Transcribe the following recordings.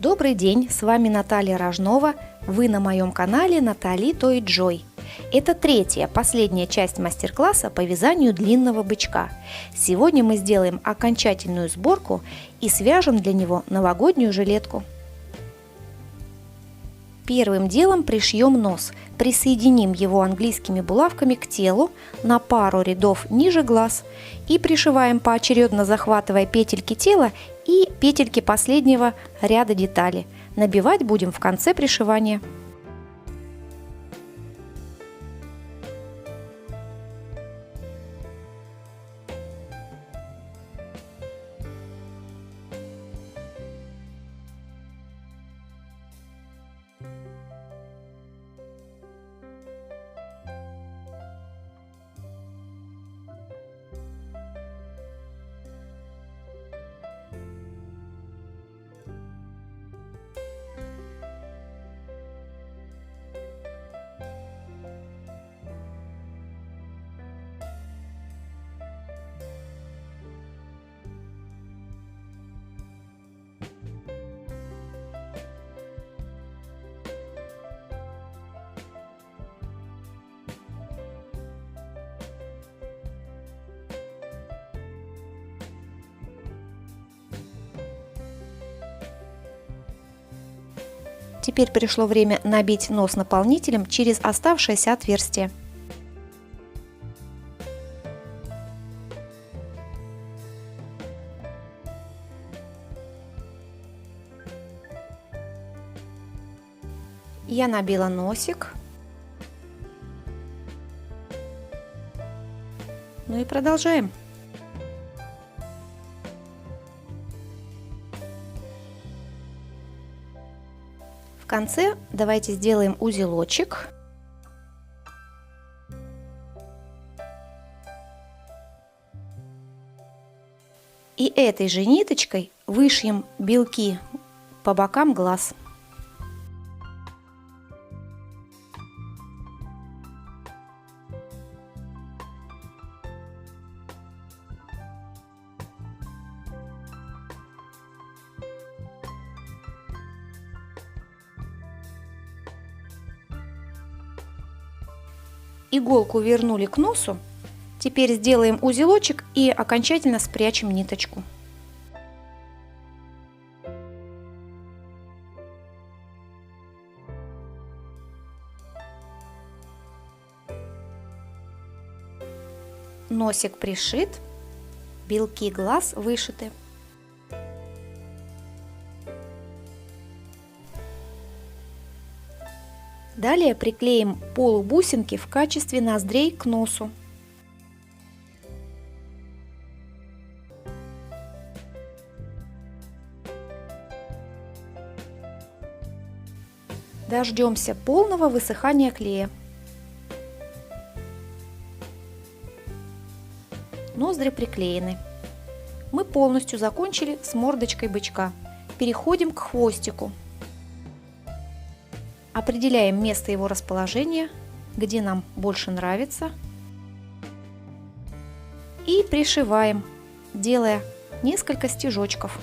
Добрый день, с вами Наталья Рожнова. Вы на моем канале Натали Той Джой. Это третья, последняя часть мастер-класса по вязанию длинного бычка. Сегодня мы сделаем окончательную сборку и свяжем для него новогоднюю жилетку. Первым делом пришьем нос. Присоединим его английскими булавками к телу на пару рядов ниже глаз и пришиваем поочередно, захватывая петельки тела и петельки последнего ряда детали. Набивать будем в конце пришивания. Теперь пришло время набить нос наполнителем через оставшееся отверстие. Я набила носик. Ну и продолжаем. В конце давайте сделаем узелочек. И этой же ниточкой вышьем белки по бокам глаз. Иголку вернули к носу. Теперь сделаем узелочек и окончательно спрячем ниточку. Носик пришит, белки глаз вышиты. Далее приклеим полубусинки в качестве ноздрей к носу. Дождемся полного высыхания клея. Ноздри приклеены. Мы полностью закончили с мордочкой бычка. Переходим к хвостику. Определяем место его расположения, где нам больше нравится. И пришиваем, делая несколько стежочков.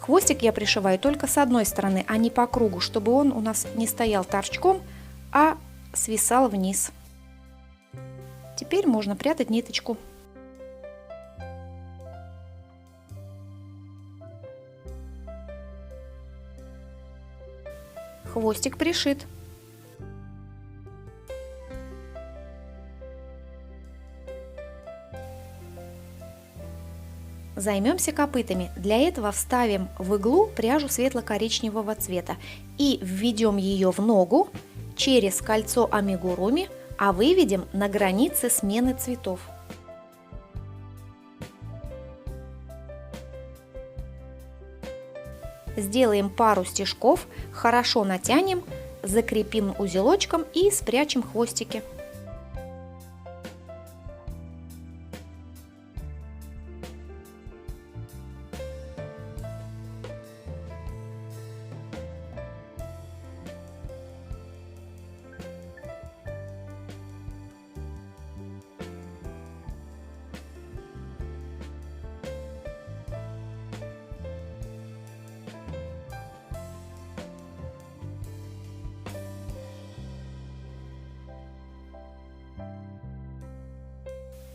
Хвостик я пришиваю только с одной стороны, а не по кругу, чтобы он у нас не стоял торчком, а свисал вниз. Теперь можно прятать ниточку. Хвостик пришит. Займемся копытами. Для этого вставим в иглу пряжу светло-коричневого цвета и введем ее в ногу через кольцо амигуруми, а выведем на границе смены цветов. Сделаем пару стежков, хорошо натянем, закрепим узелочком и спрячем хвостики.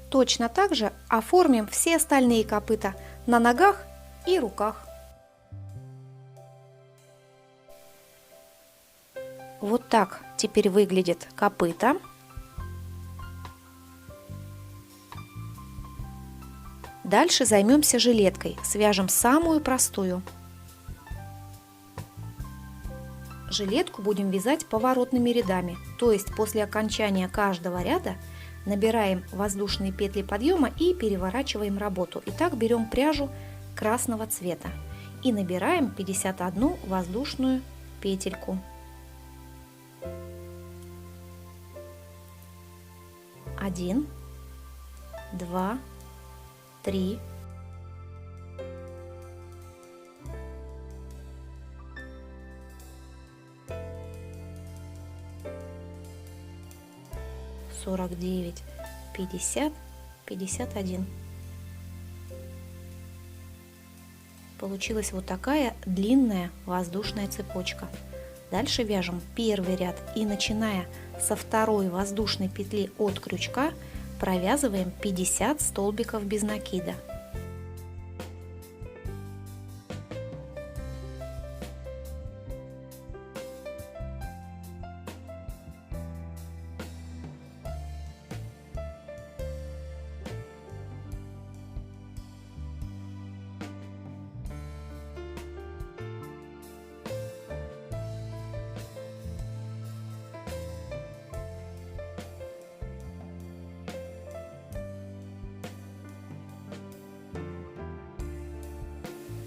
Точно так же оформим все остальные копыта на ногах и руках. Вот так теперь выглядит копыта. Дальше займемся жилеткой. Свяжем самую простую. Жилетку будем вязать поворотными рядами, то есть после окончания каждого ряда набираем воздушные петли подъема и переворачиваем работу. Итак, берем пряжу красного цвета и набираем 51 воздушную петельку. 1, 2, 3, 49, 50, 51. Получилась вот такая длинная воздушная цепочка. Дальше вяжем первый ряд и, начиная со второй воздушной петли от крючка, провязываем 50 столбиков без накида.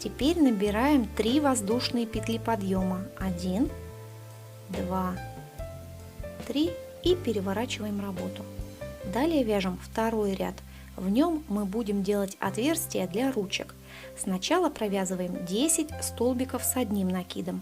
Теперь набираем 3 воздушные петли подъема. 1, 2, 3 и переворачиваем работу. Далее вяжем второй ряд. В нем мы будем делать отверстия для ручек. Сначала провязываем 10 столбиков с одним накидом.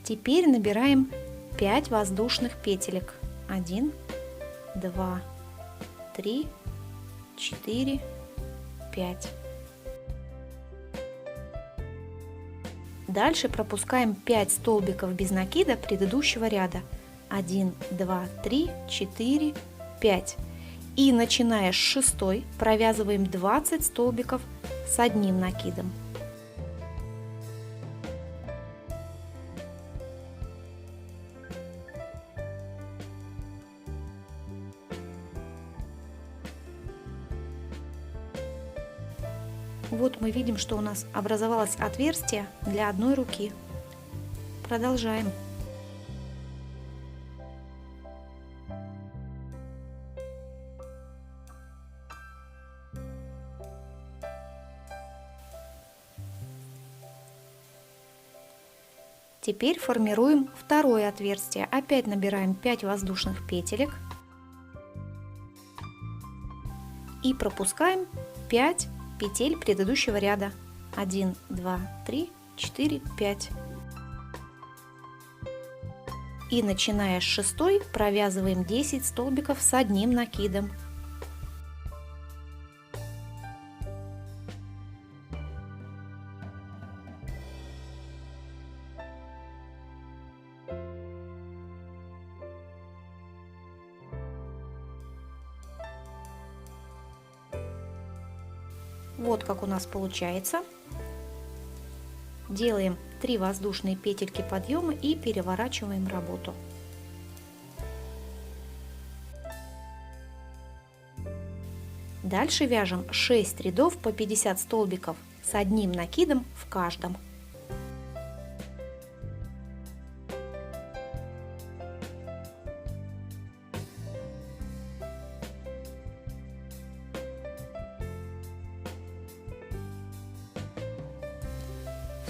Теперь набираем 5 воздушных петелек. 1, 2, 3, 4, 5. Дальше пропускаем 5 столбиков без накида предыдущего ряда. 1, 2, 3, 4, 5. И начиная с шестой провязываем 20 столбиков с одним накидом. Вот мы видим, что у нас образовалось отверстие для одной руки. Продолжаем. Теперь формируем второе отверстие. Опять набираем 5 воздушных петелек и пропускаем 5 петель предыдущего ряда. 1, 2, 3, 4, 5. И начиная с шестой провязываем 10 столбиков с одним накидом. Вот как у нас получается. Делаем 3 воздушные петельки подъема и переворачиваем работу. Дальше вяжем 6 рядов по 50 столбиков с одним накидом в каждом.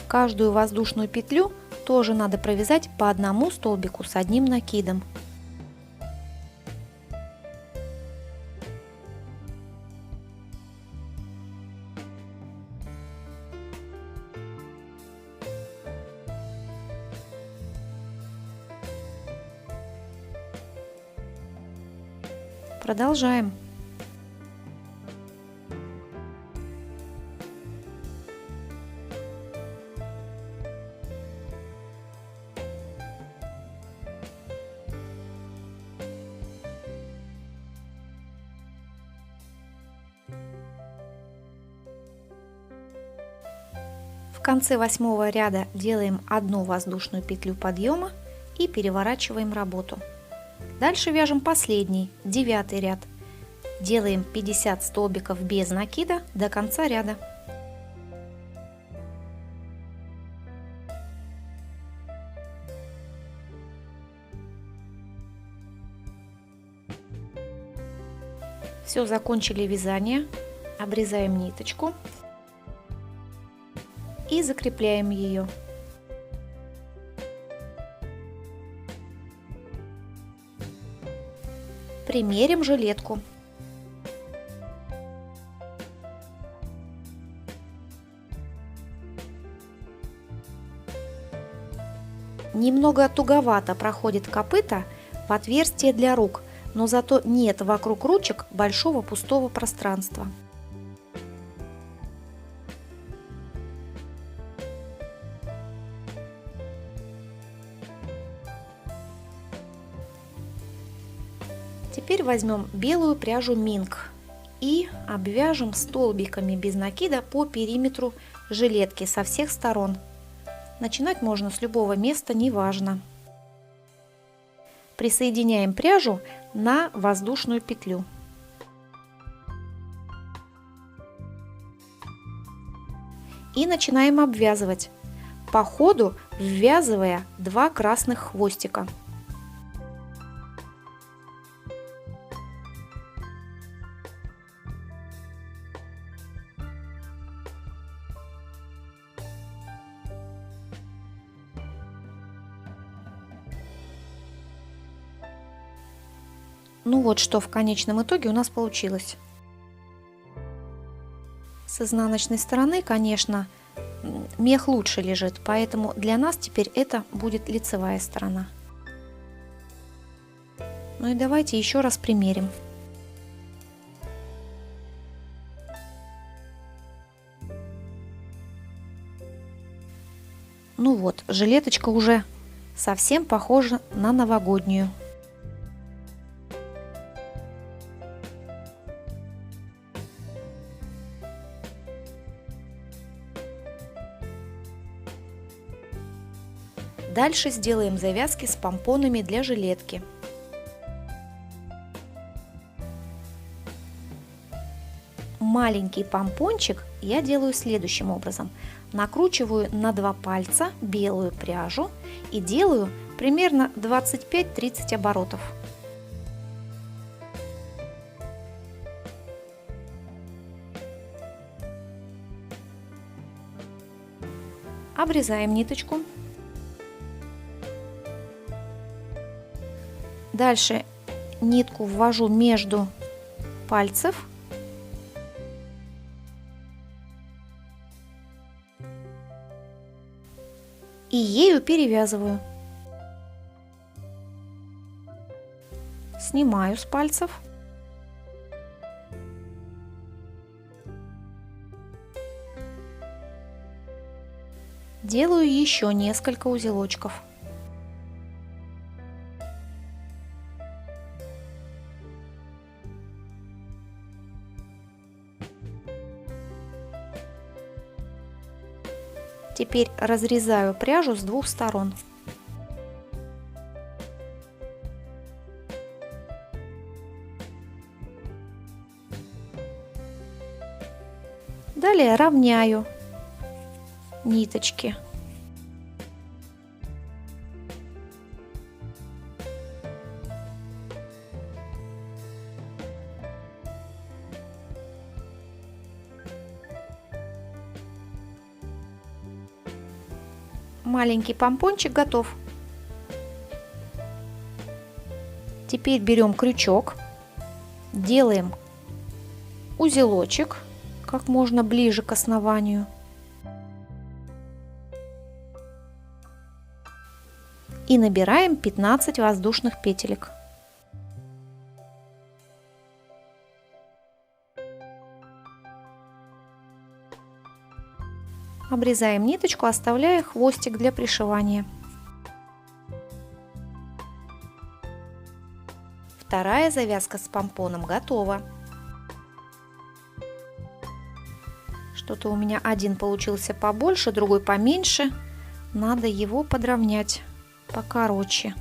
Каждую воздушную петлю тоже надо провязать по одному столбику с одним накидом. Продолжаем. В конце 8-го ряда делаем одну воздушную петлю подъема и переворачиваем работу. Дальше вяжем последний, 9-й ряд. Делаем 50 столбиков без накида до конца ряда. Все, закончили вязание. Обрезаем ниточку и закрепляем ее. Примерим жилетку. Немного туговато проходит копыто в отверстие для рук, но зато нет вокруг ручек большого пустого пространства. Теперь возьмем белую пряжу Минк и обвяжем столбиками без накида по периметру жилетки со всех сторон. Начинать можно с любого места, неважно. Присоединяем пряжу на воздушную петлю. И начинаем обвязывать, по ходу ввязывая 2 красных хвостика. Ну вот что в конечном итоге у нас получилось. С изнаночной стороны, конечно, мех лучше лежит, поэтому для нас теперь это будет лицевая сторона. Ну и давайте еще раз примерим. Ну вот, жилеточка уже совсем похожа на новогоднюю. Дальше сделаем завязки с помпонами для жилетки. Маленький помпончик я делаю следующим образом. Накручиваю на 2 пальца белую пряжу и делаю примерно 25-30 оборотов. Обрезаем ниточку. Дальше нитку ввожу между пальцев. И ею перевязываю. Снимаю с пальцев. Делаю еще несколько узелочков. Теперь разрезаю пряжу с 2 сторон. Далее равняю ниточки. Маленький помпончик готов. Теперь берем крючок, делаем узелочек как можно ближе к основанию. И набираем 15 воздушных петелек. Обрезаем ниточку, оставляя хвостик для пришивания. Вторая завязка с помпоном готова. Что-то у меня один получился побольше, другой поменьше. Надо его подровнять покороче.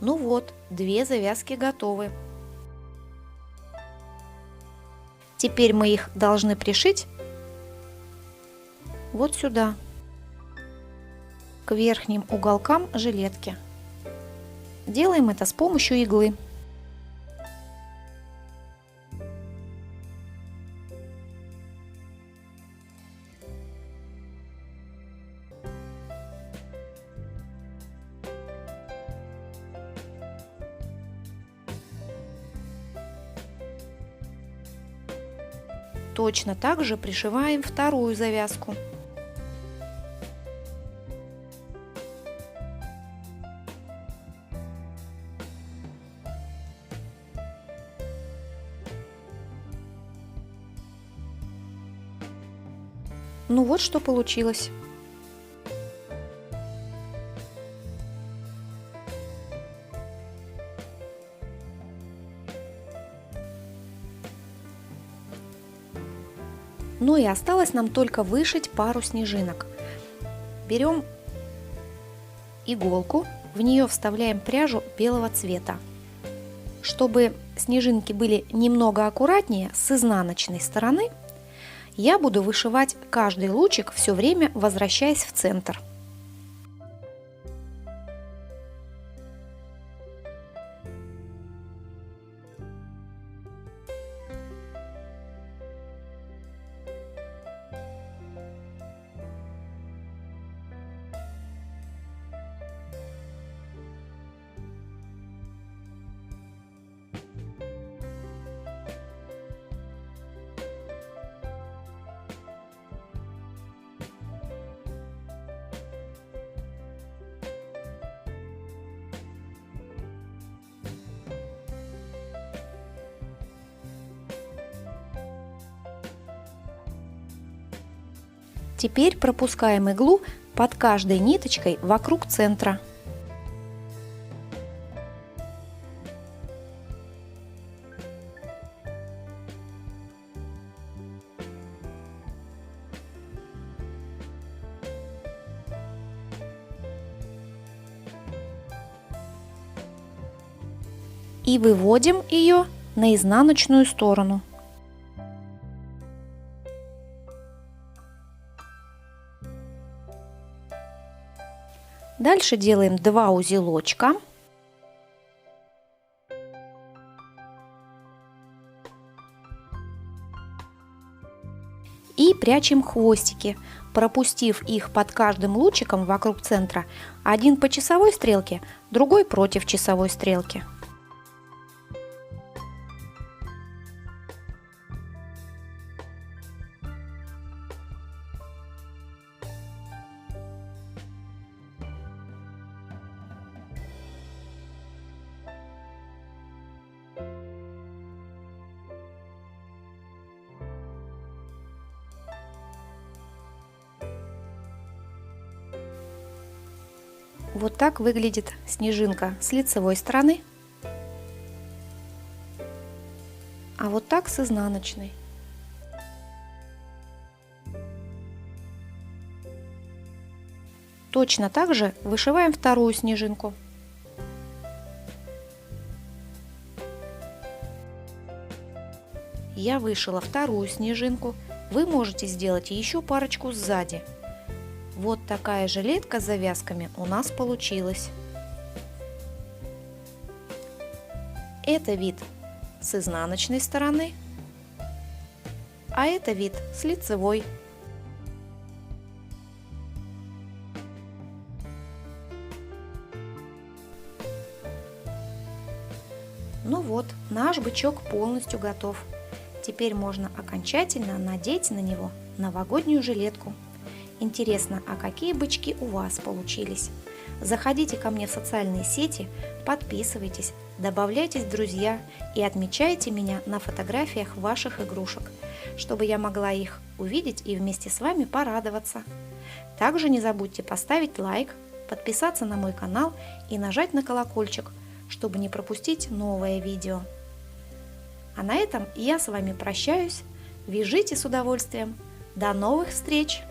Ну вот, 2 завязки готовы. Теперь мы их должны пришить вот сюда, к верхним уголкам жилетки. Делаем это с помощью иглы. Точно так же пришиваем вторую завязку. Ну вот что получилось. Ну и осталось нам только вышить пару снежинок. Берем иголку, в нее вставляем пряжу белого цвета. Чтобы снежинки были немного аккуратнее, с изнаночной стороны я буду вышивать каждый лучик, все время возвращаясь в центр. Теперь пропускаем иглу под каждой ниточкой вокруг центра. И выводим ее на изнаночную сторону. Дальше делаем 2 узелочка. И прячем хвостики, пропустив их под каждым лучиком вокруг центра. Один по часовой стрелке, другой против часовой стрелки. Вот так выглядит снежинка с лицевой стороны, а вот так с изнаночной. Точно так же вышиваем вторую снежинку. Я вышила вторую снежинку, вы можете сделать еще парочку сзади. Вот такая жилетка с завязками у нас получилась. Это вид с изнаночной стороны, а это вид с лицевой. Ну вот, наш бычок полностью готов. Теперь можно окончательно надеть на него новогоднюю жилетку. Интересно, а какие бычки у вас получились? Заходите ко мне в социальные сети, подписывайтесь, добавляйтесь в друзья и отмечайте меня на фотографиях ваших игрушек, чтобы я могла их увидеть и вместе с вами порадоваться. Также не забудьте поставить лайк, подписаться на мой канал и нажать на колокольчик, чтобы не пропустить новое видео. А на этом я с вами прощаюсь. Вяжите с удовольствием. До новых встреч!